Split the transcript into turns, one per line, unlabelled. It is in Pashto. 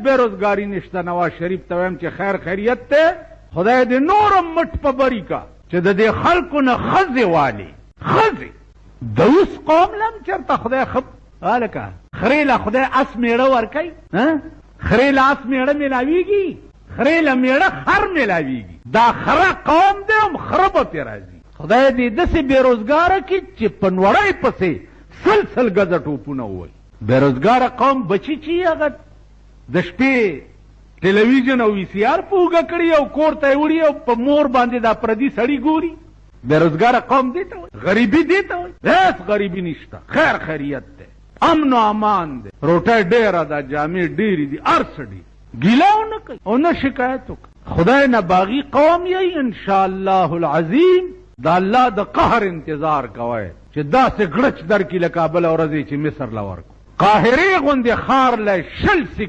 بیروزګاری نشته. نواز شریف ته وایم چې خیر خیریت ته، خدای دې نورم مټ په بری کا چې د دې خلکو نه ښځې والي ښځې د اوس قوم لم چېرته خدای هلکه خرې له خدای اس میړه ورکوي، خرې له اس میړه میلاویږي، خرې له میړه خر میلاویږي. دا خره قوم دی هم خره به پې راځي. خدای دې داسې بېروزګاره کړي چې په نوړی پسې سل ګزه ټوپونه ووایي. بېروزګاره قوم بچي چې هغه د شپې ټلویزیون او وي سی آر په اوږه کړي او کور ته یې وړي او په مور باندې دا پردي سړي ګوري. بېروزګاره قوم دې ته وایي، غریبي دې ته وایي. هېڅ غریبي نشته، خیر خیریت دی، امن و امان دی، روټۍ ډېره ده، جامې ډېرې دي، هر څه ډېر. ګیله ونه کوي او نه شکایت وکړي. خدای نه باغي قوم یې انشاءالله العظیم د الله د قهر انتظار کوئ چې داسې ګړچ درکړي له کابل ورځې چې مصر له ورکړو. قاهرې غوندې ښار له 20